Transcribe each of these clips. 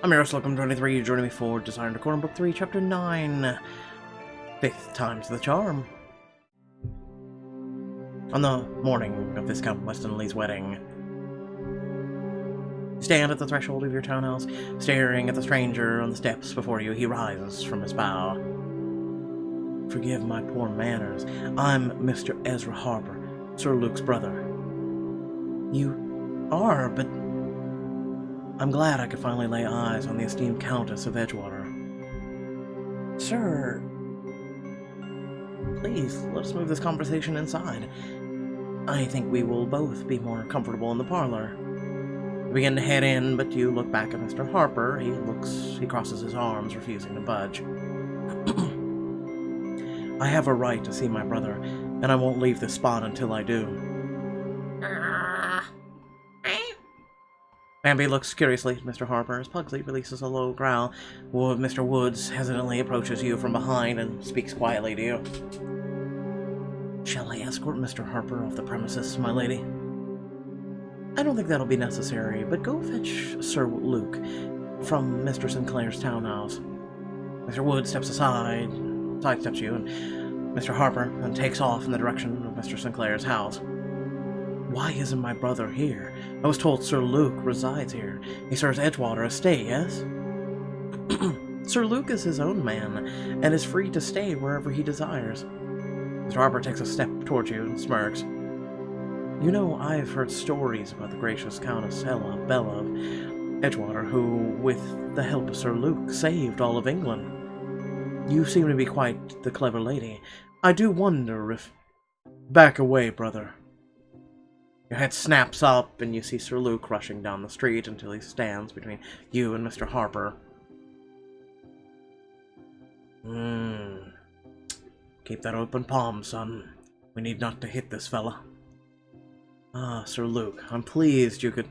I'm your host, Welcome 23, joining me for Desire Decorum, Book 3, Chapter 9. Fifth time's the charm. On the morning of Viscount Westonly's wedding, you stand at the threshold of your townhouse, staring at the stranger on the steps before you. He rises from his bow. Forgive my poor manners. I'm Mr. Ezra Harper, Sir Luke's brother. You are, but I'm glad I could finally lay eyes on the esteemed Countess of Edgewater. Sir, please, let us move this conversation inside. I think we will both be more comfortable in the parlor. You begin to head in, but you look back at Mr. Harper. He crosses his arms, refusing to budge. I have a right to see my brother, and I won't leave this spot until I do. Bambi looks curiously at Mr. Harper as Pugsley releases a low growl. Mr. Woods hesitantly approaches you from behind and speaks quietly to you. Shall I escort Mr. Harper off the premises, my lady? I don't think that'll be necessary, but go fetch Sir Luke from Mr. Sinclair's townhouse. Mr. Woods steps aside, sidesteps you, and Mr. Harper then takes off in the direction of Mr. Sinclair's house. Why isn't my brother here? I was told Sir Luke resides here. He serves Edgewater Estate, yes? Sir Luke is his own man, and is free to stay wherever he desires. Mr. Harper takes a step towards you and smirks. You know, I've heard stories about the gracious Countess Bella of Edgewater, who, with the help of Sir Luke, saved all of England. You seem to be quite the clever lady. I do wonder if... Back away, brother. Your head snaps up, and you see Sir Luke rushing down the street until he stands between you and Mr. Harper. Keep that open palm, son. We need not to hit this fella. Ah, Sir Luke, I'm pleased you could...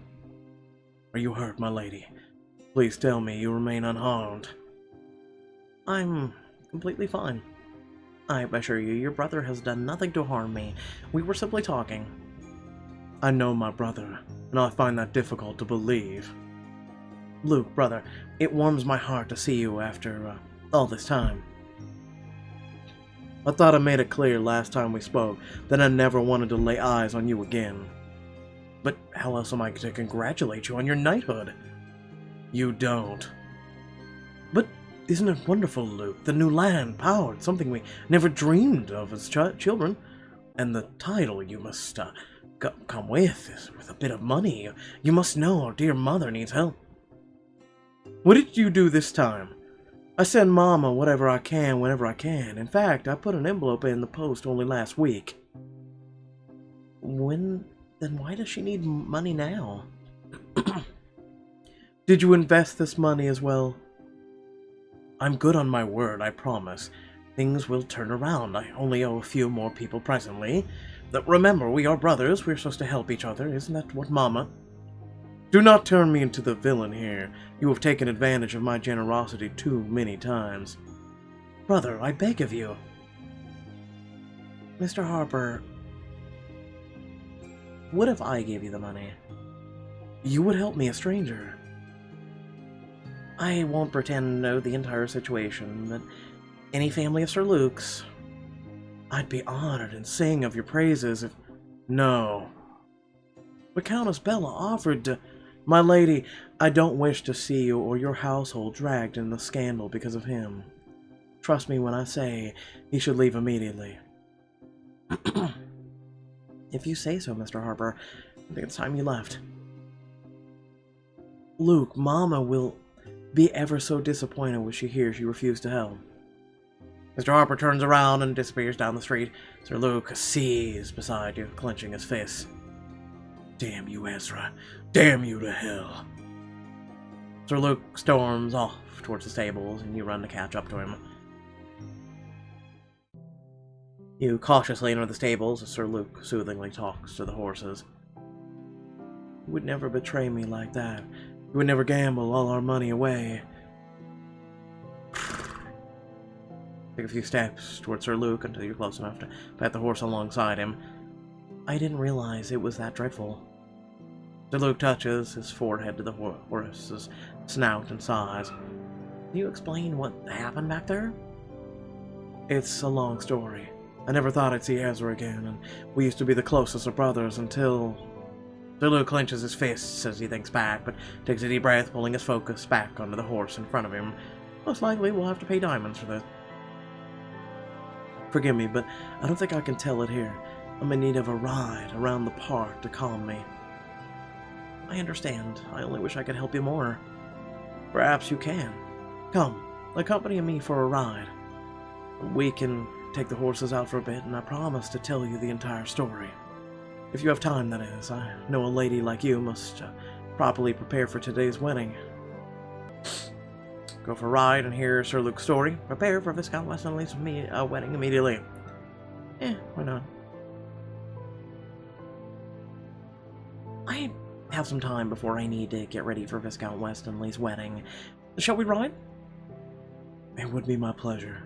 Are you hurt, my lady? Please tell me you remain unharmed. I'm completely fine. I assure you, your brother has done nothing to harm me. We were simply talking. I know my brother, and I find that difficult to believe. Luke, brother, it warms my heart to see you after all this time. I thought I made it clear last time we spoke that I never wanted to lay eyes on you again. But how else am I to congratulate you on your knighthood? You don't. But isn't it wonderful, Luke? The new land, power, something we never dreamed of as children. And the title you must... come with a bit of money. You must know our dear mother needs help. What did you do this time? I send Mama whatever I can whenever I can. In fact, I put an envelope in the post only last week. Then why does she need money now? Did you invest this money as well? I'm good on my word, I promise. Things will turn around. I only owe a few more people presently. Remember, we are brothers. We're supposed to help each other. Isn't that what, Mama? Do not turn me into the villain here. You have taken advantage of my generosity too many times. Brother, I beg of you. Mr. Harper, what if I gave you the money? You would help me, a stranger. I won't pretend to know the entire situation, but any family of Sir Luke's... I'd be honored and sing of your praises if... No. But Countess Bella offered to... My lady, I don't wish to see you or your household dragged in the scandal because of him. Trust me when I say he should leave immediately. If you say so, Mr. Harper, I think it's time you left. Luke, Mama will be ever so disappointed when she hears you refuse to help. Mr. Harper turns around and disappears down the street. Sir Luke sees beside you, clenching his fists. Damn you, Ezra. Damn you to hell. Sir Luke storms off towards the stables, and you run to catch up to him. You cautiously enter the stables as Sir Luke soothingly talks to the horses. You would never betray me like that. You would never gamble all our money away. Take a few steps towards Sir Luke until you're close enough to pat the horse alongside him. I didn't realize it was that dreadful. Sir Luke touches his forehead to the horse's snout and size. Can you explain what happened back there? It's a long story. I never thought I'd see Ezra again, and we used to be the closest of brothers until... Luke clenches his fists as he thinks back, but takes a deep breath, pulling his focus back onto the horse in front of him. Most likely we'll have to pay diamonds for this. Forgive me, but I don't think I can tell it here. I'm in need of a ride around the park to calm me. I understand. I only wish I could help you more. Perhaps you can. Come, accompany me for a ride. We can take the horses out for a bit, and I promise to tell you the entire story. If you have time, that is. I know a lady like you must properly prepare for today's wedding. Go for a ride and hear Sir Luke's story. Prepare for Viscount Westonly's wedding immediately. Why not? I have some time before I need to get ready for Viscount Westonly's wedding. Shall we ride? It would be my pleasure.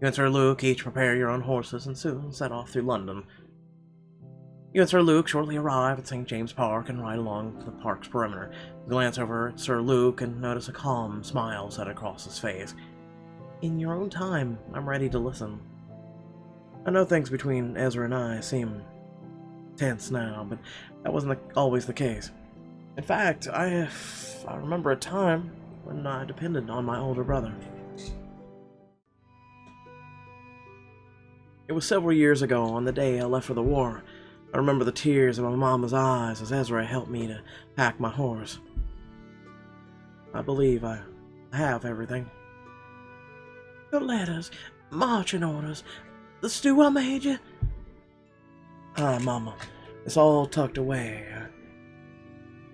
You and Sir Luke each prepare your own horses and soon set off through London. You and Sir Luke shortly arrive at St. James Park and ride along the park's perimeter. You glance over at Sir Luke and notice a calm smile set across his face. In your own time, I'm ready to listen. I know things between Ezra and I seem tense now, but that wasn't always the case. In fact, I remember a time when I depended on my older brother. It was several years ago, on the day I left for the war. I remember the tears in my mama's eyes as Ezra helped me to pack my horse. I believe I have everything. Your letters, marching orders, the stew I made you. Hi, Mama. It's all tucked away.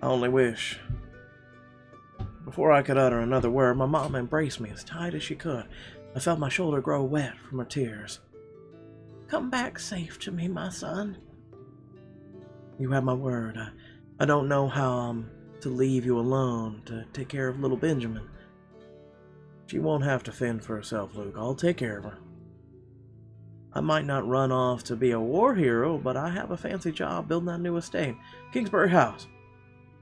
I only wish. Before I could utter another word, my mama embraced me as tight as she could. I felt my shoulder grow wet from her tears. Come back safe to me, my son. You have my word. I don't know how I'm to leave you alone to take care of little Benjamin. She won't have to fend for herself, Luke. I'll take care of her. I might not run off to be a war hero, but I have a fancy job building that new estate, Kingsbury House.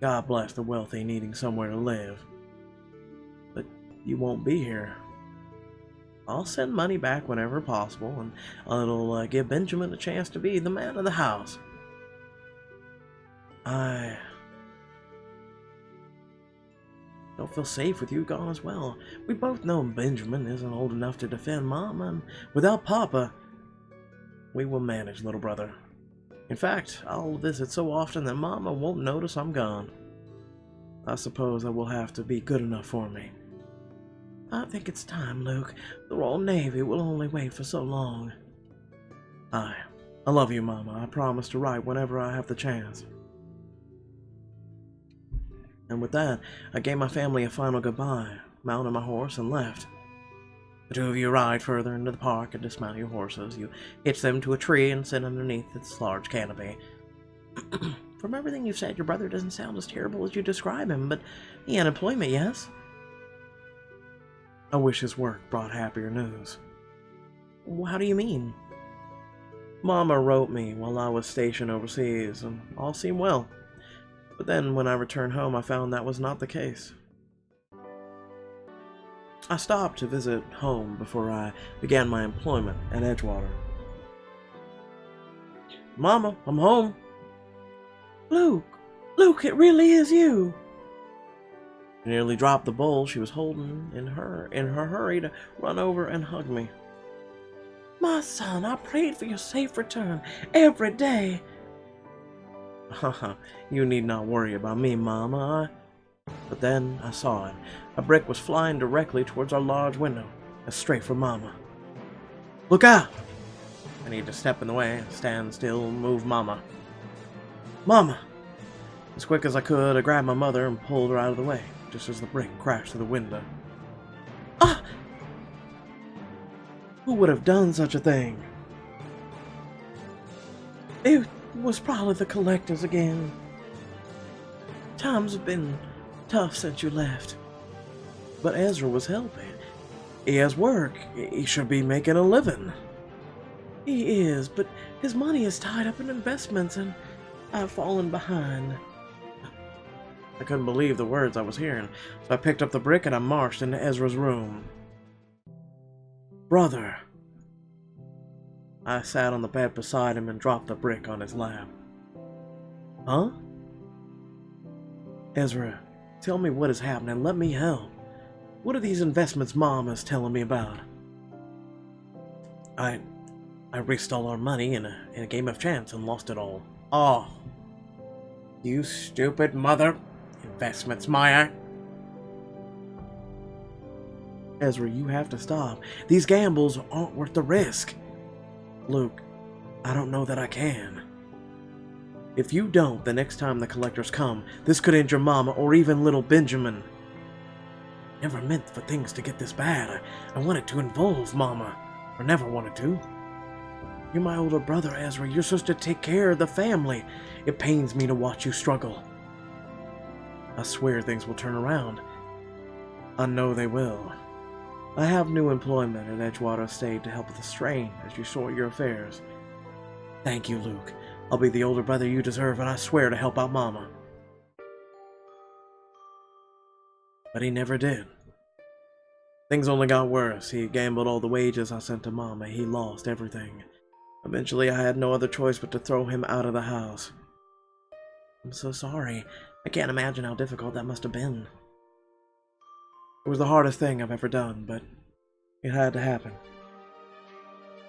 God bless the wealthy needing somewhere to live. But you won't be here. I'll send money back whenever possible, and it'll give Benjamin a chance to be the man of the house. I don't feel safe with you gone as well. We both know Benjamin isn't old enough to defend Mama, and without Papa, we will manage, little brother. In fact, I'll visit so often that Mama won't notice I'm gone. I suppose that will have to be good enough for me. I think it's time, Luke. The Royal Navy will only wait for so long. I love you, Mama. I promise to write whenever I have the chance. And with that, I gave my family a final goodbye, mounted my horse, and left. The two of you ride further into the park and dismount your horses. You hitch them to a tree and sit underneath its large canopy. From everything you've said, your brother doesn't sound as terrible as you describe him, but he had employment, yes? I wish his work brought happier news. How do you mean? Mama wrote me while I was stationed overseas, and all seemed well. But then, when I returned home, I found that was not the case. I stopped to visit home before I began my employment at Edgewater. Mama, I'm home. Luke, it really is you. She nearly dropped the bowl she was holding in her hurry to run over and hug me. My son, I prayed for your safe return every day. You need not worry about me, Mama. But then I saw it. A brick was flying directly towards our large window, straight for Mama. Look out! I need to step in the way, stand still, move Mama. Mama! As quick as I could, I grabbed my mother and pulled her out of the way, just as the brick crashed through the window. Ah! Who would have done such a thing? It was probably the collectors again. Times have been tough since you left. But Ezra was helping. He has work. He should be making a living. He is, but his money is tied up in investments and I've fallen behind. I couldn't believe the words I was hearing, so I picked up the brick and I marched into Ezra's room. Brother. I sat on the bed beside him and dropped the brick on his lap. Huh? Ezra, tell me what is happening. Let me help. What are these investments Mom is telling me about? I risked all our money in a game of chance and lost it all. Oh. You stupid mother. Investments, Maya. Ezra, you have to stop. These gambles aren't worth the risk. Luke, I don't know that I can. If you don't, the next time the collectors come, this could end your mama or even little Benjamin. Never meant for things to get this bad. I wanted to involve Mama, or never wanted to. You're my older brother, Ezra. You're supposed to take care of the family. It pains me to watch you struggle. I swear things will turn around. I know they will. I have new employment at Edgewater Estate to help with the strain as you sort your affairs. Thank you, Luke. I'll be the older brother you deserve, and I swear to help out Mama. But he never did. Things only got worse. He gambled all the wages I sent to Mama. He lost everything. Eventually, I had no other choice but to throw him out of the house. I'm so sorry. I can't imagine how difficult that must have been. It was the hardest thing I've ever done, but it had to happen.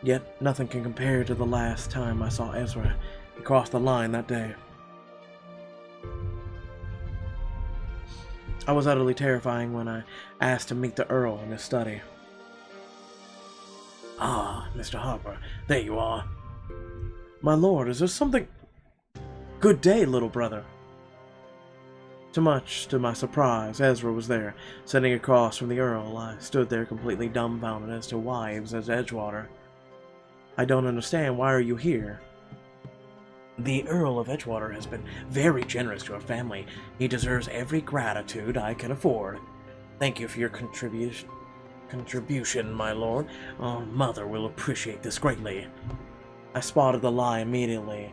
Yet, nothing can compare to the last time I saw Ezra. He crossed the line that day. I was utterly terrifying when I asked to meet the Earl in his study. Ah, Mr. Harper, there you are. My lord, is there something... Good day, little brother. Too much to my surprise, Ezra was there, sitting across from the Earl. I stood there completely dumbfounded as to why he was at Edgewater. I don't understand. Why are you here? The Earl of Edgewater has been very generous to our family. He deserves every gratitude I can afford. Thank you for your contribution, my lord. Mother will appreciate this greatly. I spotted the lie immediately,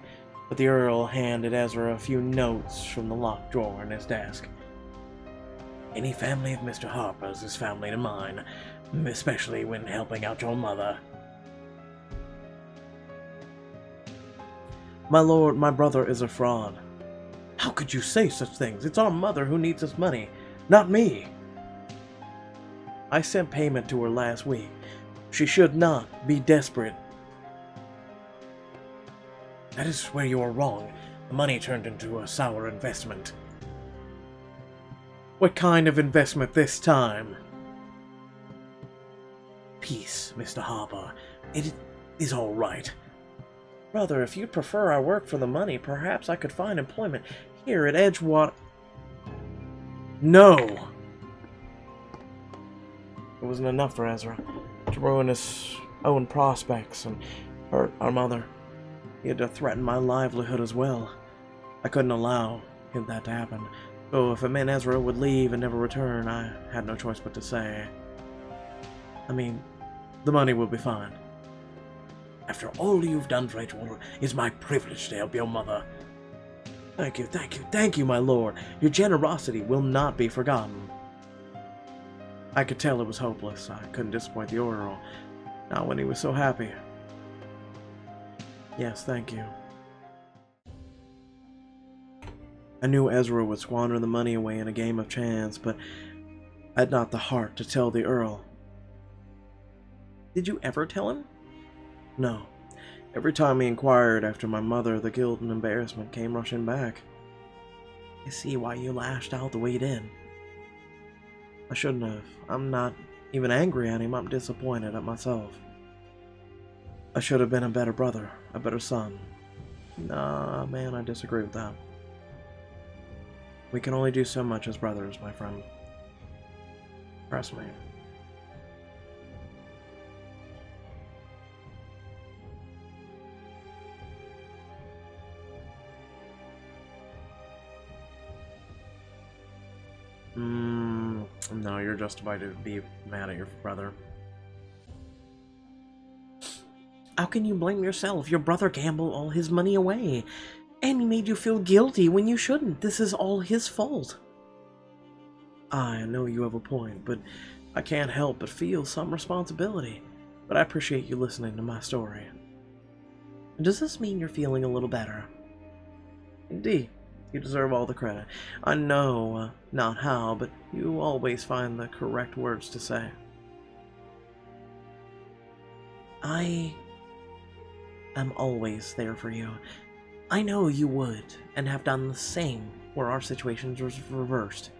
but the Earl handed Ezra a few notes from the locked drawer in his desk. Any family of Mr. Harper's is family to mine, especially when helping out your mother. My lord, my brother is a fraud. How could you say such things? It's our mother who needs this money, not me. I sent payment to her last week. She should not be desperate. That is where you are wrong. The money turned into a sour investment. What kind of investment this time? Peace, Mr. Harper. It is all right. Brother, if you'd prefer I work for the money, perhaps I could find employment here at Edgewater. No! It wasn't enough for Ezra to ruin his own prospects and hurt our mother. He had to threaten my livelihood as well. I couldn't allow that to happen. So if it meant Ezra would leave and never return, I had no choice but to say, I mean, the money will be fine. After all you've done for Edgewater, it's my privilege to help your mother. Thank you, my lord. Your generosity will not be forgotten. I could tell it was hopeless. I couldn't disappoint the Earl, not when he was so happy. Yes, thank you. I knew Ezra would squander the money away in a game of chance, but I had not the heart to tell the Earl. Did you ever tell him? No. Every time he inquired after my mother, the guilt and embarrassment came rushing back. I see why you lashed out the way you did. I shouldn't have. I'm not even angry at him. I'm disappointed at myself. I should have been a better brother, a better son. Nah, man, I disagree with that. We can only do so much as brothers, my friend. Trust me. No, you're justified to be mad at your brother. How can you blame yourself? Your brother gambled all his money away, and he made you feel guilty when you shouldn't. This is all his fault. I know you have a point, but I can't help but feel some responsibility. But I appreciate you listening to my story. Does this mean you're feeling a little better? Indeed. You deserve all the credit. I know not how, but you always find the correct words to say. I am always there for you. I know you would, and have done the same where our situations was reversed.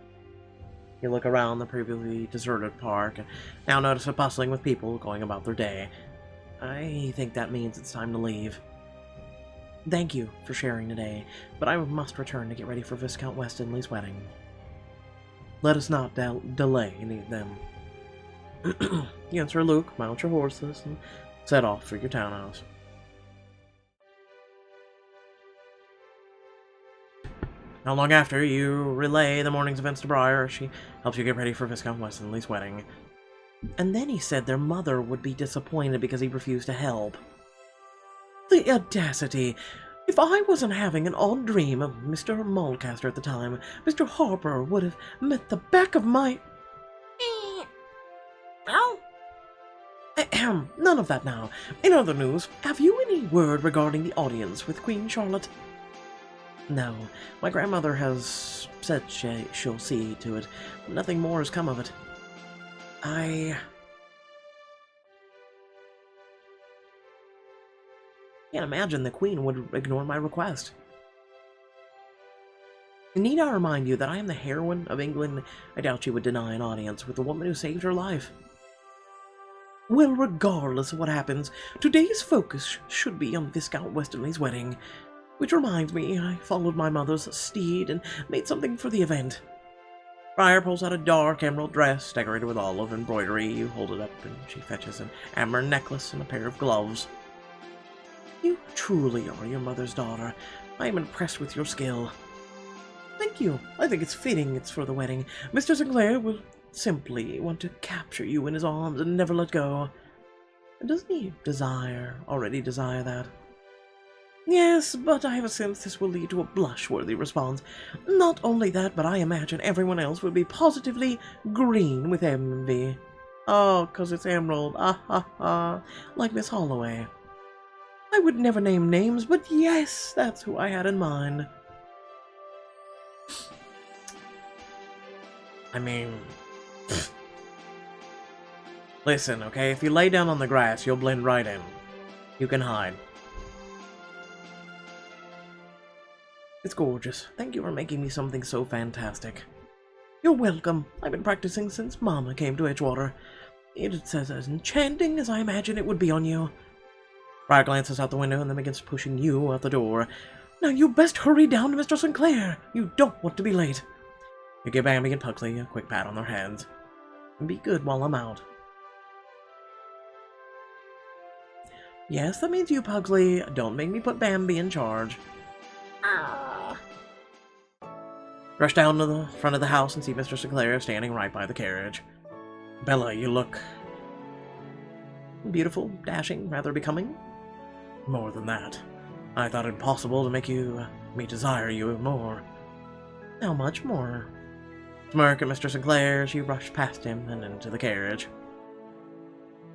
You look around the previously deserted park, and now notice it bustling with people going about their day. I think that means it's time to leave. Thank you for sharing today, but I must return to get ready for Viscount Westonly's wedding. Let us not delay them. You and Sir Luke mount your horses and set off for your townhouse. Not long after, you relay the morning's events to Briar as she helps you get ready for Viscount Westonly's wedding. And then he said their mother would be disappointed because he refused to help. The audacity! If I wasn't having an odd dream of Mr. Mulcaster at the time, Mr. Harper would have met the back of my... Ahem, none of that now. In other news, have you any word regarding the audience with Queen Charlotte? No, my grandmother has said she'll see to it. Nothing more has come of it. I can't imagine the Queen would ignore my request. Need I remind you that I am the heroine of England? I doubt she would deny an audience with the woman who saved her life. Well, regardless of what happens, today's focus should be on Viscount Westonly's wedding. Which reminds me, I followed my mother's steed and made something for the event. Briar pulls out a dark emerald dress decorated with olive embroidery. You hold it up and she fetches an amber necklace and a pair of gloves. You truly are your mother's daughter. I am impressed with your skill. Thank you. I think it's fitting it's for the wedding. Mr. Sinclair will simply want to capture you in his arms and never let go. Doesn't he already desire that? Yes, but I have a sense this will lead to a blush-worthy response. Not only that, but I imagine everyone else will be positively green with envy. Oh, 'cause it's emerald. Ah ha ha. Like Miss Holloway. I would never name names, but yes, that's who I had in mind. I mean... Listen, okay? If you lay down on the grass, you'll blend right in. You can hide. It's gorgeous. Thank you for making me something so fantastic. You're welcome. I've been practicing since Mama came to Edgewater. It's as enchanting as I imagine it would be on you. Briar glances out the window and then begins pushing you out the door. Now you best hurry down to Mr. Sinclair. You don't want to be late. You give Bambi and Pugsley a quick pat on their heads. And be good while I'm out. Yes, that means you, Pugsley. Don't make me put Bambi in charge. Rush down to the front of the house and see Mr. Sinclair standing right by the carriage. Bella, you look... beautiful, dashing, rather becoming. More than that. I thought it possible to make me desire you more. How much more? Smirk at Mr. Sinclair as you rush past him and into the carriage.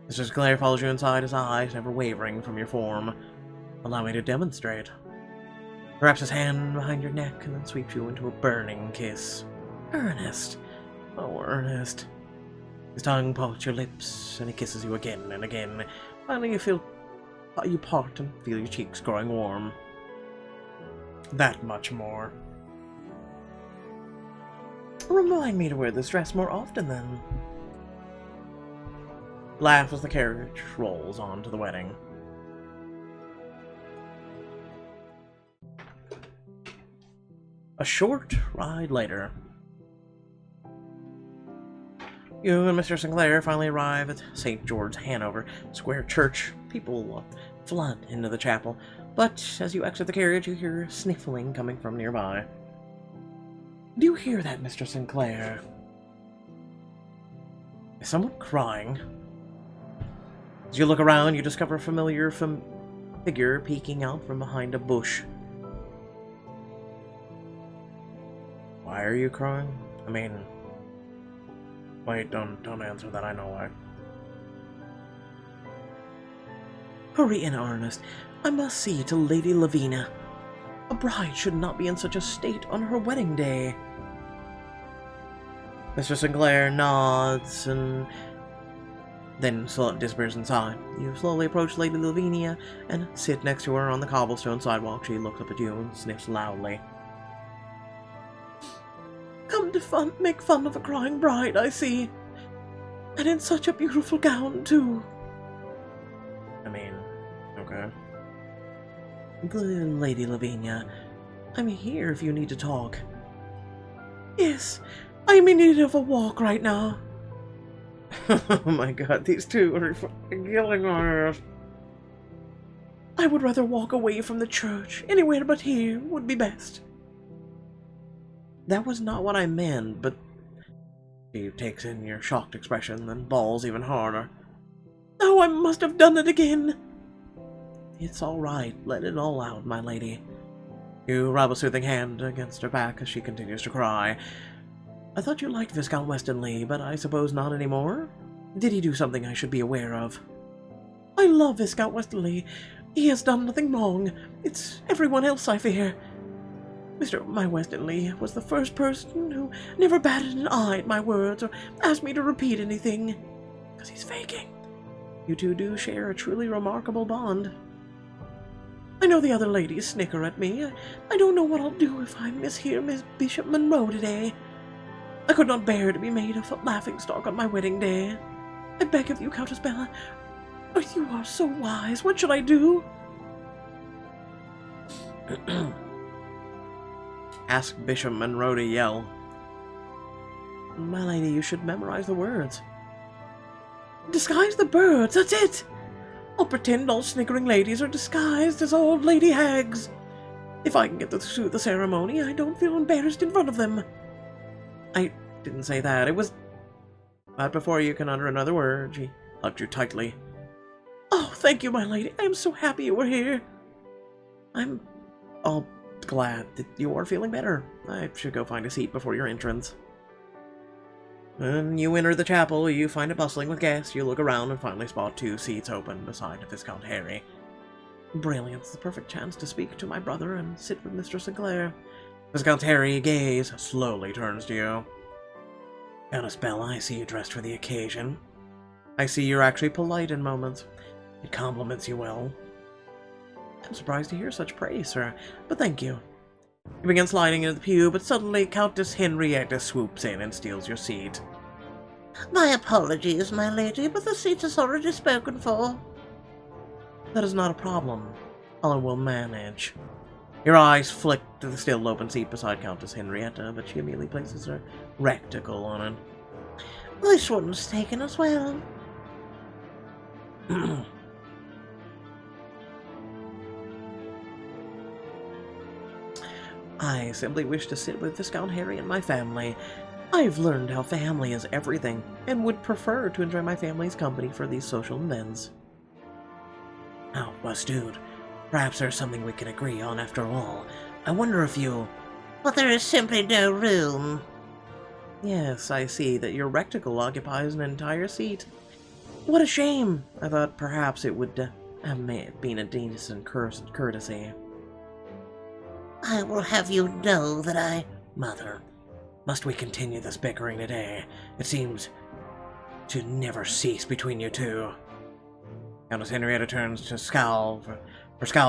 Mr. Sinclair follows you inside, his eyes never wavering from your form. Allow me to demonstrate. Wraps his hand behind your neck and then sweeps you into a burning kiss. Ernest. Oh, Ernest. His tongue parts your lips, and he kisses you again and again. Finally you part and feel your cheeks growing warm. That much more. Remind me to wear this dress more often, then. Laugh as the carriage rolls on to the wedding. A short ride later. You and Mr. Sinclair finally arrive at St. George, Hanover Square Church. People flood into the chapel, but as you exit the carriage, you hear sniffling coming from nearby. Do you hear that, Mr. Sinclair? Is someone crying? As you look around, you discover a familiar figure peeking out from behind a bush. Why are you crying? I mean, Wait, don't answer that, I know why. Hurry in, Ernest. I must see to Lady Lavinia. A bride should not be in such a state on her wedding day. Mr. Sinclair nods and then disappears inside. You slowly approach Lady Lavinia and sit next to her on the cobblestone sidewalk. She looks up at you and sniffs loudly. Come to make fun of a crying bride, I see. And in such a beautiful gown, too. I mean, okay. Lady Lavinia, I'm here if you need to talk. Yes, I'm in need of a walk right now. Oh my god, these two are fucking killing my ass. I would rather walk away from the church. Anywhere but here would be best. That was not what I meant, but she takes in your shocked expression, then bawls even harder. Oh, I must have done it again. It's all right. Let it all out, my lady. You rub a soothing hand against her back as she continues to cry. I thought you liked Viscount Westonly, but I suppose not anymore? Did he do something I should be aware of? I love Viscount Westonly. He has done nothing wrong. It's everyone else I fear. My Westonly was the first person who never batted an eye at my words or asked me to repeat anything. Because he's faking. You two do share a truly remarkable bond. I know the other ladies snicker at me. I don't know what I'll do if I mishear Miss Bishop Monroe today. I could not bear to be made a laughingstock on my wedding day. I beg of you, Countess Bella. Oh, you are so wise. What should I do? Ask Bishop Monroe to yell. My lady, you should memorize the words. Disguise the birds, that's it! I'll pretend all snickering ladies are disguised as old lady hags. If I can get through the ceremony, I don't feel embarrassed in front of them. I didn't say that. It was... But before you can utter another word, she hugged you tightly. Oh, thank you, my lady. I am so happy you were here. I'm all glad that you are feeling better. I should go find a seat before your entrance. When you enter the chapel, you find it bustling with guests. You look around and finally spot 2 seats open beside Viscount Harry. Brilliant. It's the perfect chance to speak to my brother and sit with Mr. Sinclair. Viscount Harry gaze slowly turns to you. Countess Bella, I see you dressed for the occasion. I see you're actually polite in moments. It compliments you well. I'm surprised to hear such praise, sir, but thank you. You begin sliding into the pew, but suddenly Countess Henrietta swoops in and steals your seat. My apologies, my lady, but the seat is already spoken for. That is not a problem. I will manage. Your eyes flick to the still open seat beside Countess Henrietta, but she immediately places her recticle on it. This one's taken as well. I simply wish to sit with Viscount Harry and my family. I've learned how family is everything, and would prefer to enjoy my family's company for these social events. Now, Westood, perhaps there's something we can agree on after all. I wonder if you... But there is simply no room. Yes, I see that your recticle occupies an entire seat. What a shame! I thought perhaps it would have been a decent courtesy. I will have you know that Mother, must we continue this bickering today? It seems to never cease between you two. Countess Henrietta turns to scowl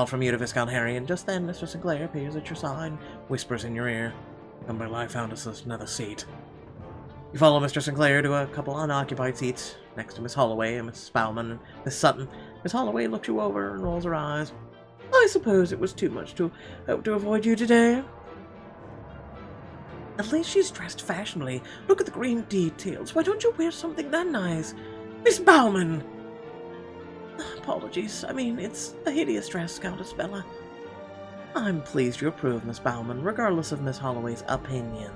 from you to Viscount Harry, and just then Mr. Sinclair appears at your side and whispers in your ear, "Come by life, found us another seat." You follow Mr. Sinclair to a couple unoccupied seats next to Miss Holloway and Miss Spaulding and Miss Sutton. Miss Holloway looks you over and rolls her eyes. I suppose it was too much to hope to avoid you today. At least she's dressed fashionably. Look at the green details. Why don't you wear something that nice? Miss Bauman! Apologies. I mean, it's a hideous dress, Countess Bella. I'm pleased you approve, Miss Bauman, regardless of Miss Holloway's opinion.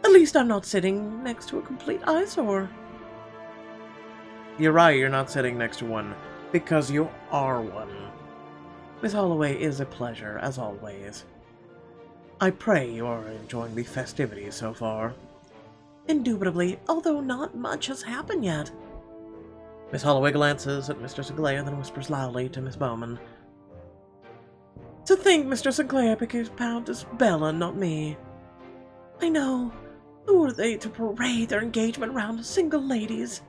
At least I'm not sitting next to a complete eyesore. You're right, you're not sitting next to one, because you are one. Miss Holloway is a pleasure, as always. I pray you are enjoying the festivities so far. Indubitably, although not much has happened yet. Miss Holloway glances at Mr. Sinclair, then whispers loudly to Miss Bowman. To think Mr. Sinclair became Countess Bella, not me. I know. Who are they to parade their engagement round single ladies?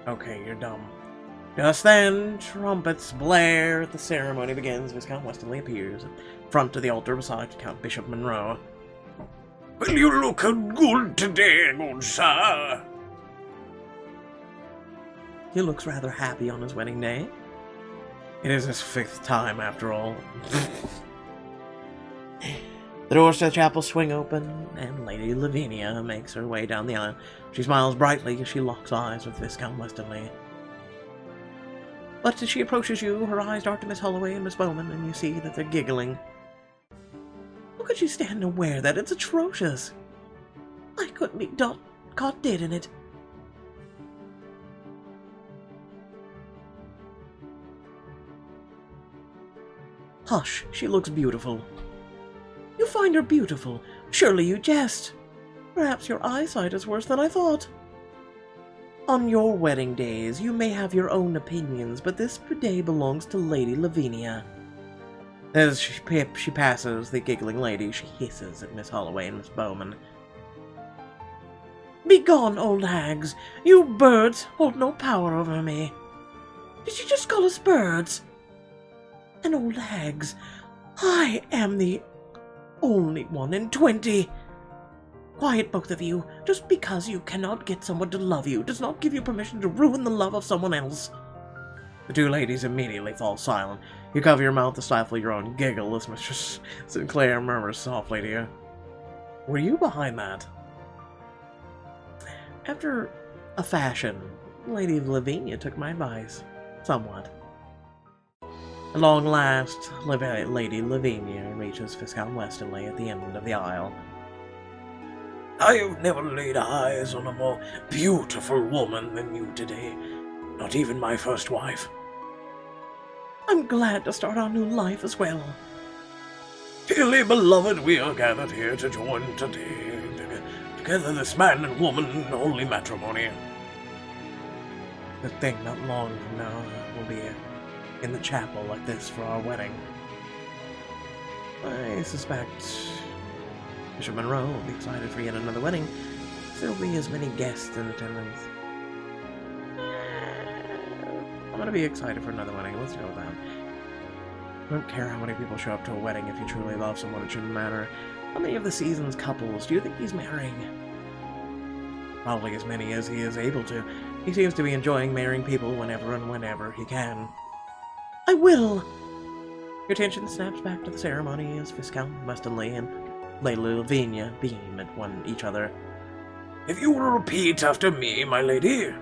Okay, you're dumb. Just then, trumpets blare. The ceremony begins. Viscount Westonly appears in front of the altar beside Count Bishop Monroe. Will you look good today, good sir? He looks rather happy on his wedding day. It is his 5th time, after all. The doors to the chapel swing open, and Lady Lavinia makes her way down the aisle. She smiles brightly as she locks eyes with Viscount Westonly. But as she approaches you, her eyes dart to Miss Holloway and Miss Bowman, and you see that they're giggling. How could you stand to wear that? It's atrocious. I couldn't be caught dead in it. Hush, she looks beautiful. You find her beautiful. Surely you jest. Perhaps your eyesight is worse than I thought. On your wedding days, you may have your own opinions, but this day belongs to Lady Lavinia. As she passes the giggling lady, she hisses at Miss Holloway and Miss Bowman. Begone, old hags! You birds hold no power over me. Did you just call us birds? And old hags, I am the only one in 20. Quiet, both of you. Just because you cannot get someone to love you does not give you permission to ruin the love of someone else. The two ladies immediately fall silent. You cover your mouth to stifle your own giggle as Mr. Sinclair murmurs softly to you. Were you behind that? After a fashion, Lady Lavinia took my advice. Somewhat. At long last, Lady Lavinia reaches Viscount Westonly at the end of the aisle. I have never laid eyes on a more beautiful woman than you today. Not even my first wife. I'm glad to start our new life as well. Dearly beloved, we are gathered here to join today. Together this man and woman in holy matrimony. Good thing not long from now we'll be in the chapel like this for our wedding. I suspect Bishop Monroe will be excited for yet another wedding. There'll be as many guests in attendance. I'm gonna be excited for another wedding. Let's go with that. I don't care how many people show up to a wedding. If you truly love someone, it shouldn't matter. How many of the season's couples do you think he's marrying? Probably as many as he is able to. He seems to be enjoying marrying people whenever he can. I will! Your attention snaps back to the ceremony as Viscount Westonly and Lady Lavinia beam at each other. If you will repeat after me, my lady.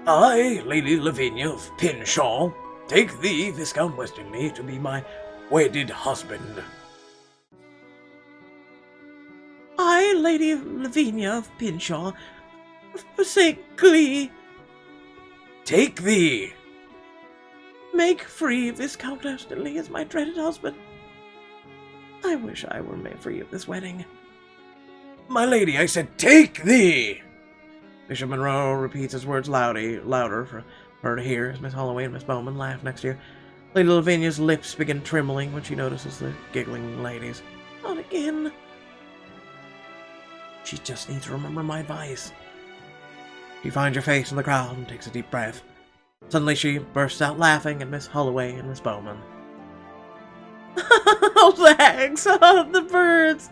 I, Lady Lavinia of Pinshaw, take thee, Viscount Westonly, to be my wedded husband. I, Lady Lavinia of Pinshaw, forsake glee. Take thee. Make free Viscount Westonly as my dreaded husband. I wish I were made free of this wedding. My lady, I said, take thee! Bishop Monroe repeats his words louder for her to hear as Miss Holloway and Miss Bowman laugh next to you. Lady Lavinia's lips begin trembling when she notices the giggling ladies. Not again. She just needs to remember my advice. She finds your face in the crowd and takes a deep breath. Suddenly she bursts out laughing at Miss Holloway and Miss Bowman. Oh, the hags! Oh, the birds!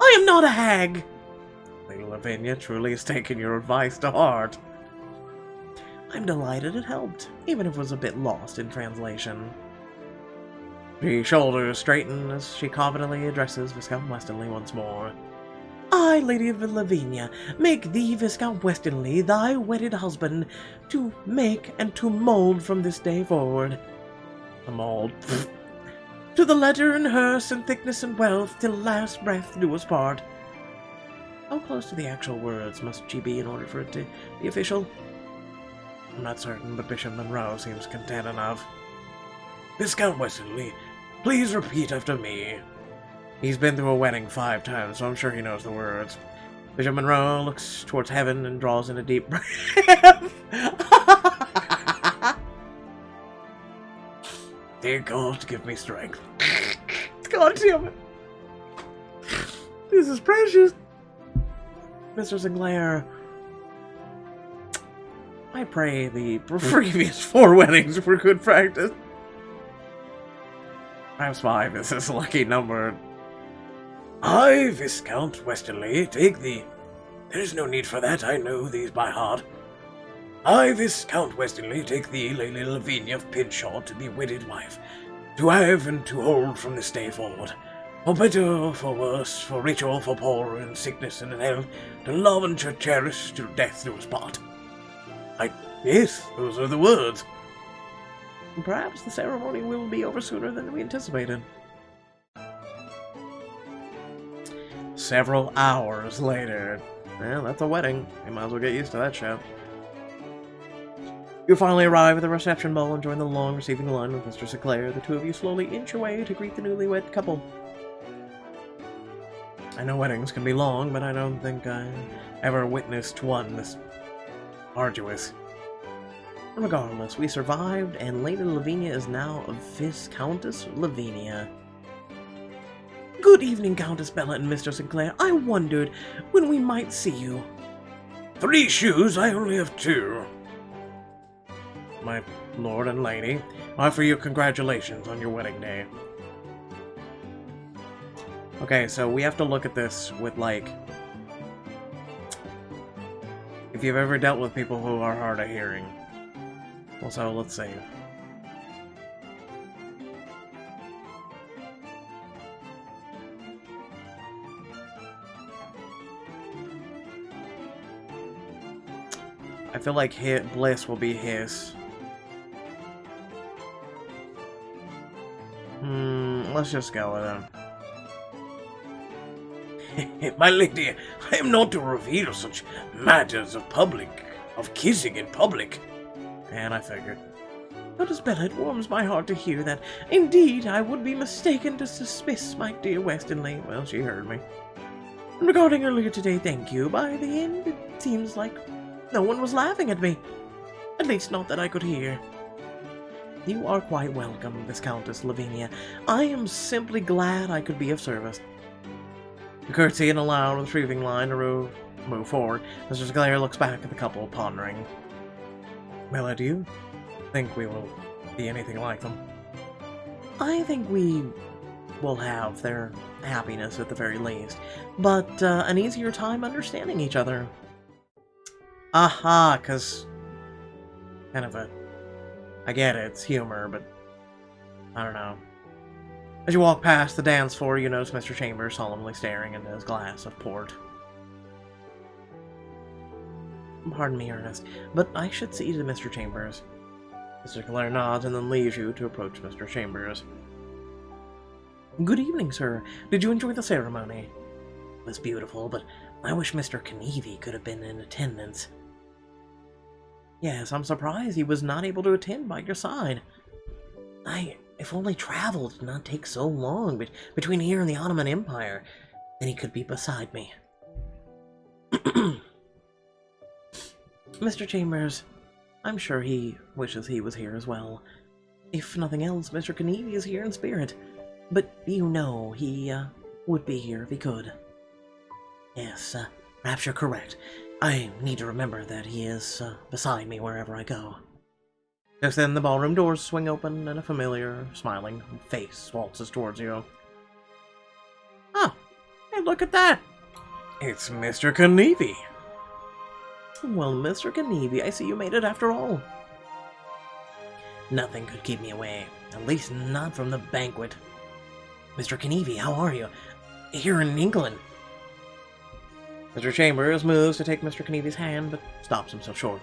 I am not a hag! Lady Lavinia truly has taken your advice to heart. I'm delighted it helped, even if it was a bit lost in translation. Her shoulders straighten as she confidently addresses Viscount Westonly once more. I, Lady Lavinia, make thee, Viscount Westonly, thy wedded husband, to make and to mold from this day forward. A mold. To the letter and hearse and thickness and wealth, till last breath do us part. How close to the actual words must she be in order for it to be official? I'm not certain, but Bishop Monroe seems content enough. Viscount Westonly, please repeat after me. He's been through a wedding 5 times, so I'm sure he knows the words. Bishop Monroe looks towards heaven and draws in a deep breath. Dear God, give me strength. God damn it. This is precious. Mr. Sinclair, I pray the previous 4 weddings were good practice. Perhaps 5 is his lucky number. I, Viscount Westonly, take thee. There is no need for that, I know these by heart. I, Viscount Westonly, take thee, Lady Lavinia of Pinshaw, to be wedded wife, to have and to hold from this day forward. For better or for worse, for rich or for poor, in sickness and in health, to love and to cherish, till death do us part. Yes, those are the words. Perhaps the ceremony will be over sooner than we anticipated. Several hours later. Well, that's a wedding. You might as well get used to that shit. You finally arrive at the reception ball and join the long receiving line with Mr. Sinclair. The 2 of you slowly inch away to greet the newlywed couple. I know weddings can be long, but I don't think I ever witnessed one this arduous. Regardless, we survived, and Lady Lavinia is now Viscountess Lavinia. Good evening, Countess Bella and Mr. Sinclair. I wondered when we might see you. 3 shoes, I only have 2. My lord and lady, I offer you congratulations on your wedding day. Okay, so we have to look at this with, like, if you've ever dealt with people who are hard of hearing. Also, let's see. I feel like Bliss will be his. Let's just go with him. My lady, I am not to reveal such matters of kissing in public. And I figured. Countess Bella, it warms my heart to hear that. Indeed, I would be mistaken to dismiss my dear Westonly. Well, she heard me. And regarding earlier today, thank you. By the end, it seems like no one was laughing at me. At least not that I could hear. You are quite welcome, Viscountess Lavinia. I am simply glad I could be of service. You curtsy and allow the retrieving line to move forward. Mr. Sinclair looks back at the couple, pondering. Bella, do you think we will be anything like them? I think we will have their happiness at the very least, but an easier time understanding each other. Aha, because kind of I get it, it's humor, but I don't know. As you walk past the dance floor, you notice Mr. Chambers solemnly staring into his glass of port. Pardon me, Ernest, but I should see to Mr. Chambers. Mr. Sinclair nods and then leaves you to approach Mr. Chambers. Good evening, sir. Did you enjoy the ceremony? It was beautiful, but I wish Mr. Knievy could have been in attendance. Yes, I'm surprised he was not able to attend by your side. If only travel did not take so long between here and the Ottoman Empire, then he could be beside me. Mr. Chambers, I'm sure he wishes he was here as well. If nothing else, Mr. Knievy is here in spirit. But you know he would be here if he could. Yes, perhaps you're correct. I need to remember that he is beside me wherever I go. Just then the ballroom doors swing open and a familiar, smiling face waltzes towards you. Oh, hey, look at that! It's Mr. Knievy. Well, Mr. Knievy, I see you made it after all. Nothing could keep me away, at least not from the banquet. Mr. Knievy, how are you? Here in England. Mr. Chambers moves to take Mr. Knievy's hand, but stops himself short.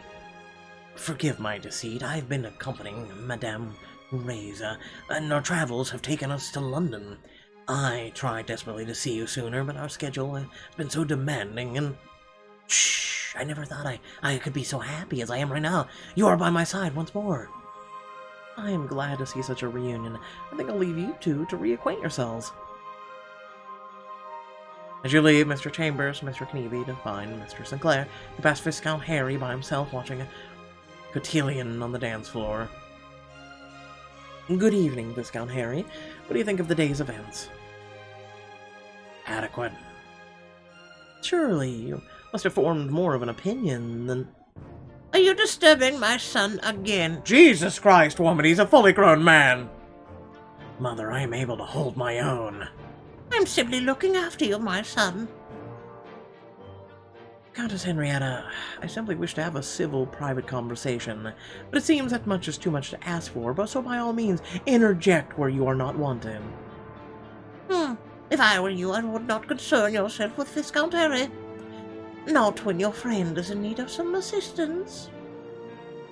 Forgive my deceit. I've been accompanying Madame Reza, and our travels have taken us to London. I tried desperately to see you sooner, but our schedule has been so demanding, and... Shh! I never thought I could be so happy as I am right now. You are by my side once more. I am glad to see such a reunion. I think I'll leave you two to reacquaint yourselves. As you leave Mr. Chambers, Mr. Knievey, to find Mr. Sinclair, you pass Viscount Harry by himself watching a cotillion on the dance floor. Good evening, Viscount Harry. What do you think of the day's events? Adequate. Surely you must have formed more of an opinion than... Are you disturbing my son again? Jesus Christ, woman, he's a fully grown man! Mother, I am able to hold my own. I'm simply looking after you, my son. Countess Henrietta, I simply wish to have a civil, private conversation, but it seems that much is too much to ask for, but so by all means, interject where you are not wanted. If I were you, I would not concern yourself with Viscount Harry. Not when your friend is in need of some assistance.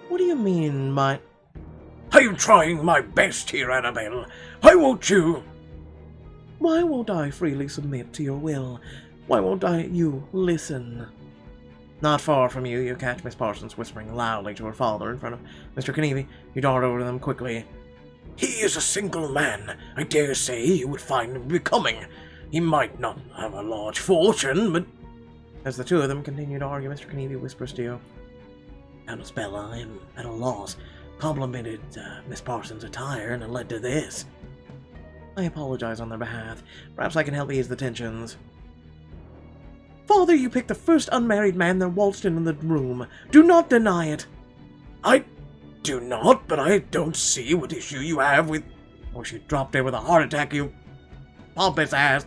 What do you mean by... I'm trying my best here, Annabelle. Why won't you? Why won't I freely submit to your will? Why won't you listen? Not far from you, you catch Miss Parsons whispering loudly to her father in front of Mr. Knievey. You dart over to them quickly. He is a single man. I dare say you would find him becoming. He might not have a large fortune, but... As the two of them continue to argue, Mr. Knievey whispers to you. Countess Bella, I am at a loss. Complimented Miss Parsons' attire and it led to this. I apologize on their behalf. Perhaps I can help ease the tensions. Father, you picked the first unmarried man that waltzed in the room. Do not deny it. I do not, but I don't see what issue you have with... Or she dropped dead with a heart attack, you pompous ass.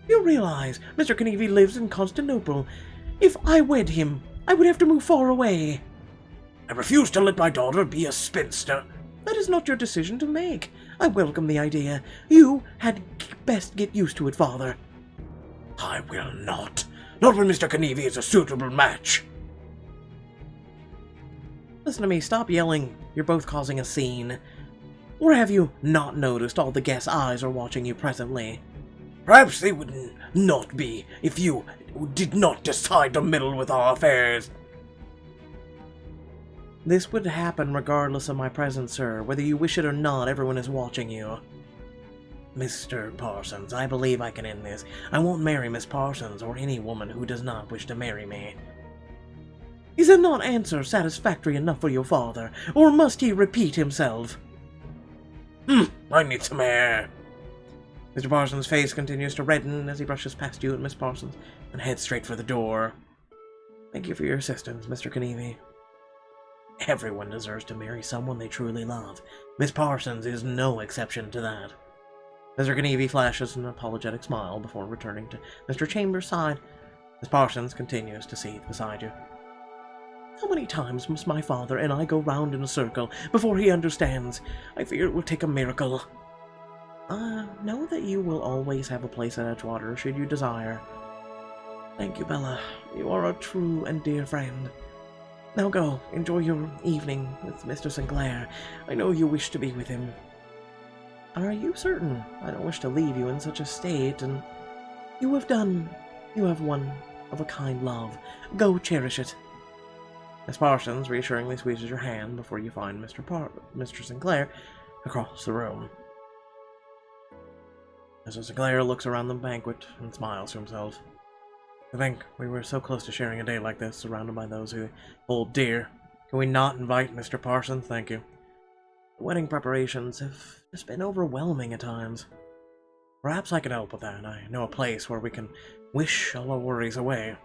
You realize Mr. Knievey lives in Constantinople. If I wed him, I would have to move far away. I refuse to let my daughter be a spinster. That is not your decision to make. I welcome the idea. You had best get used to it, Father. I will not. Not when Mr. Knievey is a suitable match. Listen to me, stop yelling. You're both causing a scene. Or have you not noticed all the guests' eyes are watching you presently? Perhaps they would not be if you did not decide to meddle with our affairs. This would happen regardless of my presence, sir. Whether you wish it or not, everyone is watching you. Mr. Parsons, I believe I can end this. I won't marry Miss Parsons or any woman who does not wish to marry me. Is that not answer satisfactory enough for your father, or must he repeat himself? I need some air. Mr. Parsons' face continues to redden as he brushes past you and Miss Parsons and heads straight for the door. Thank you for your assistance, Mr. Knievey. Everyone deserves to marry someone they truly love. Miss Parsons is no exception to that. Mr. Knievey flashes an apologetic smile before returning to Mr. Chambers' side. Miss Parsons continues to seethe beside you. How many times must my father and I go round in a circle before he understands? I fear it will take a miracle. Know that you will always have a place at Edgewater, should you desire. Thank you, Bella. You are a true and dear friend. Now go, enjoy your evening with Mr. Sinclair. I know you wish to be with him. Are you certain? I don't wish to leave you in such a state, and you have one of a kind love. Go cherish it. Miss Parsons reassuringly squeezes your hand before you find Mr. Sinclair across the room. Mr. Sinclair looks around the banquet and smiles to himself. To think we were so close to sharing a day like this, surrounded by those who hold dear. Can we not invite Mr. Parsons? Thank you. The wedding preparations have just been overwhelming at times. Perhaps I can help with that. I know a place where we can wish all our worries away.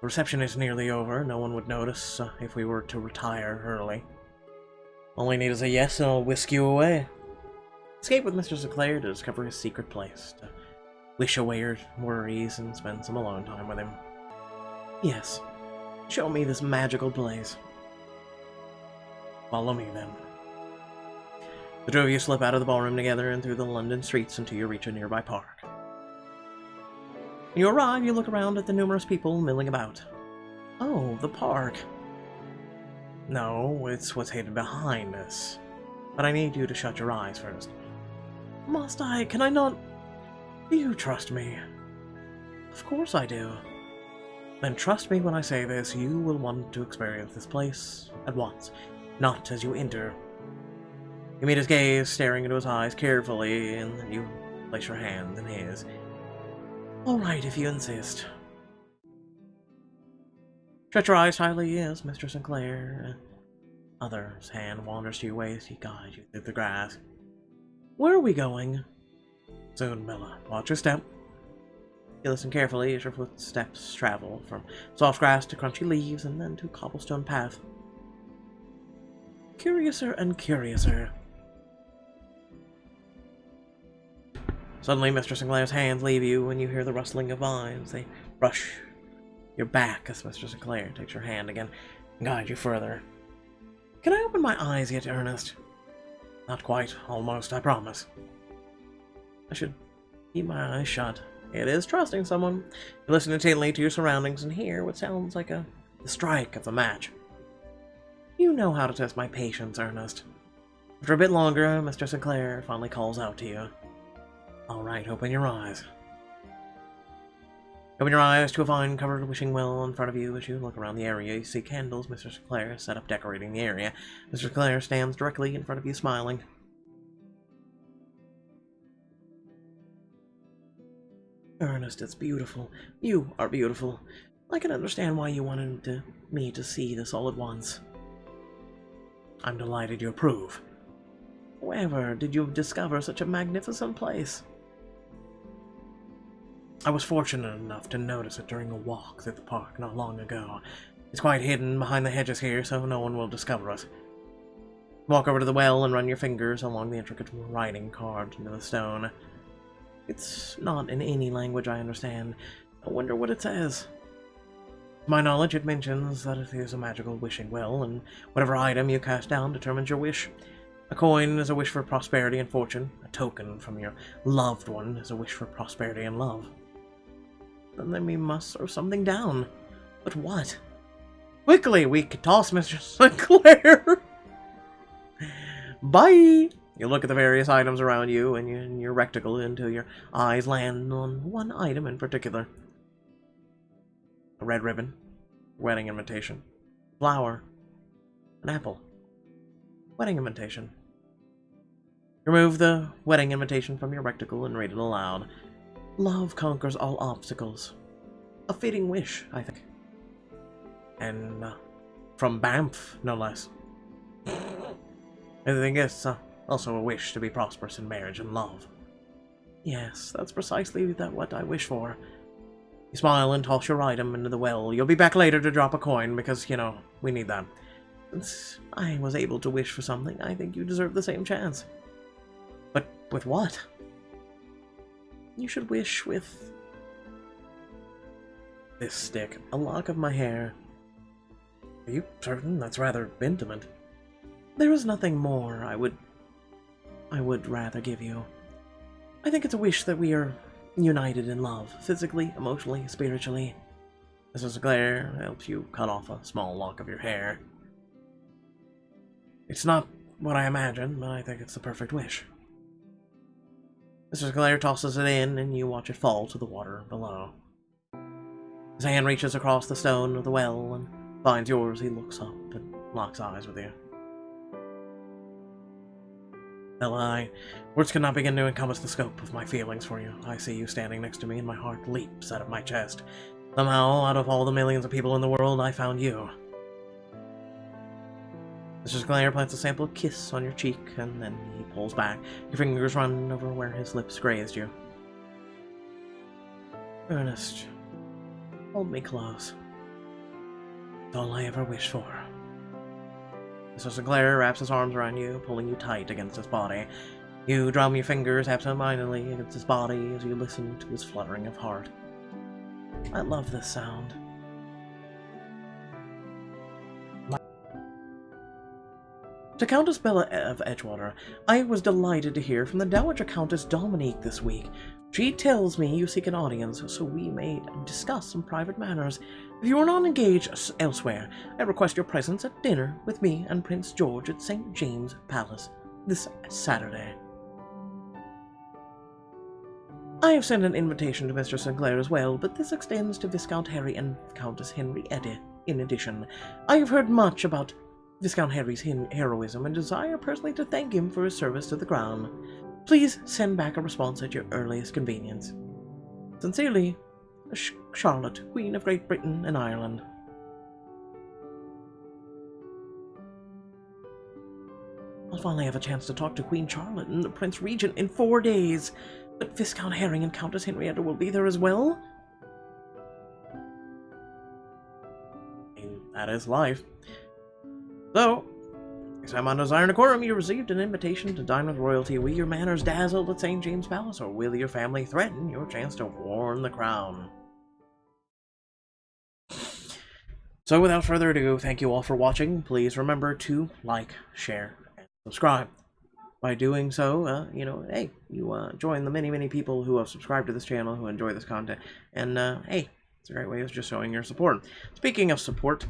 The reception is nearly over. No one would notice if we were to retire early. All I need is a yes and I'll whisk you away. Escape with Mr. Sinclair to discover his secret place, to wish away your worries and spend some alone time with him. Yes, show me this magical place. Follow me, then. The two of you slip out of the ballroom together and through the London streets until you reach a nearby park. When you arrive, you look around at the numerous people milling about. Oh, the park. No, it's what's hidden behind us. But I need you to shut your eyes first. Must I? Can I not? Do you trust me? Of course I do. Then trust me when I say this, you will want to experience this place at once, not as you enter. You meet his gaze, staring into his eyes carefully, and then you place your hand in his. All right, if you insist. Shut your eyes tightly, yes, Mr. Sinclair. Other's hand wanders to your waist. He guides you through the grass. Where are we going? Soon, Bella. Watch your step. You listen carefully as your footsteps travel from soft grass to crunchy leaves and then to cobblestone path. Curiouser and curiouser. Suddenly, Mr. Sinclair's hands leave you when you hear the rustling of vines. They brush your back as Mr. Sinclair takes your hand again and guides you further. Can I open my eyes yet, Ernest? Not quite. Almost, I promise. I should keep my eyes shut. It is trusting someone. You listen intently to your surroundings and hear what sounds like the strike of a match. You know how to test my patience, Ernest. After a bit longer, Mr. Sinclair finally calls out to you. All right, open your eyes. Open your eyes to a vine-covered wishing well in front of you. As you look around the area, you see candles Mr. Sinclair set up decorating the area. Mr. Sinclair stands directly in front of you, smiling. Ernest, it's beautiful. You are beautiful. I can understand why you wanted me to see this all at once. I'm delighted you approve. Wherever did you discover such a magnificent place? I was fortunate enough to notice it during a walk through the park not long ago. It's quite hidden behind the hedges here, so no one will discover us. Walk over to the well and run your fingers along the intricate writing carved into the stone. It's not in any language I understand. I wonder what it says. To my knowledge, it mentions that it is a magical wishing well, and whatever item you cast down determines your wish. A coin is a wish for prosperity and fortune. A token from your loved one is a wish for prosperity and love. Then we must throw something down. But what? Quickly, we could toss Mr. Sinclair! Bye! You look at the various items around you and your rectangle until your eyes land on one item in particular. A red ribbon. Wedding invitation. Flower. An apple. Wedding invitation. Remove the wedding invitation from your rectangle and read it aloud. Love conquers all obstacles. A fitting wish, I think. And from Banff, no less. I think it's also a wish to be prosperous in marriage and love. Yes, that's precisely what I wish for. You smile and toss your item into the well. You'll be back later to drop a coin because, we need that. Since I was able to wish for something, I think you deserve the same chance. But with what? You should wish with this stick, a lock of my hair. Are you certain? That's rather intimate. There is nothing more I would rather give you. I think it's a wish that we are united in love, physically, emotionally, spiritually. Mrs. Sinclair helps you cut off a small lock of your hair. It's not what I imagined, but I think it's the perfect wish. Mr. Sinclair tosses it in, and you watch it fall to the water below. His hand reaches across the stone of the well and finds yours. He looks up and locks eyes with you. Ella, words cannot begin to encompass the scope of my feelings for you. I see you standing next to me, and my heart leaps out of my chest. Somehow, out of all the millions of people in the world, I found you. Mr. Sinclair plants a sample kiss on your cheek, and then he pulls back. Your fingers run over where his lips grazed you. Ernest, hold me close. It's all I ever wished for. Mr. Sinclair wraps his arms around you, pulling you tight against his body. You drum your fingers absent-mindedly against his body as you listen to his fluttering of heart. I love this sound. To Countess Bella of Edgewater, I was delighted to hear from the Dowager Countess Dominique this week. She tells me you seek an audience, so we may discuss some private matters. If you are not engaged elsewhere, I request your presence at dinner with me and Prince George at St. James Palace this Saturday. I have sent an invitation to Mr. Sinclair as well, but this extends to Viscount Harry and Countess Henrietta in addition. I have heard much about Viscount Harry's heroism and desire personally to thank him for his service to the crown. Please send back a response at your earliest convenience. Sincerely, Charlotte, Queen of Great Britain and Ireland. I'll finally have a chance to talk to Queen Charlotte and the Prince Regent in 4 days, but Viscount Herring and Countess Henrietta will be there as well? I mean, that is life. So, next time on Desire Decorum, you received an invitation to dine with royalty. Will your manners dazzle at St. James Palace, or will your family threaten your chance to warm the crown? So without further ado, thank you all for watching. Please remember to like, share, and subscribe. By doing so, hey, you join the many people who have subscribed to this channel, who enjoy this content, and hey, it's a great way of just showing your support. Speaking of support,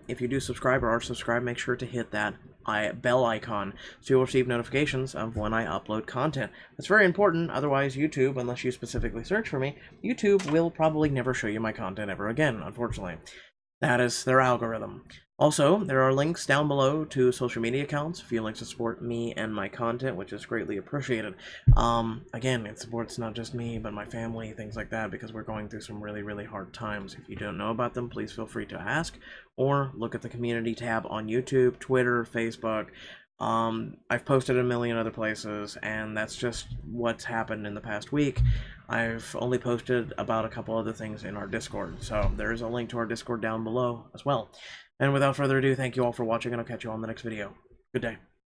if you do subscribe or are subscribed, make sure to hit that bell icon so you'll receive notifications of when I upload content. That's very important, otherwise YouTube, unless you specifically search for me, YouTube will probably never show you my content ever again, unfortunately. That is their algorithm. Also, there are links down below to social media accounts if you'd like to support me and my content, which is greatly appreciated. Again, it supports not just me, but my family, things like that, because we're going through some really hard times. If you don't know about them, please feel free to ask, or look at the community tab on YouTube, Twitter, Facebook. I've posted a million other places, and that's just what's happened in the past week. I've only posted about a couple other things in our Discord, so there is a link to our Discord down below as well. And without further ado, thank you all for watching, and I'll catch you all in the next video. Good day.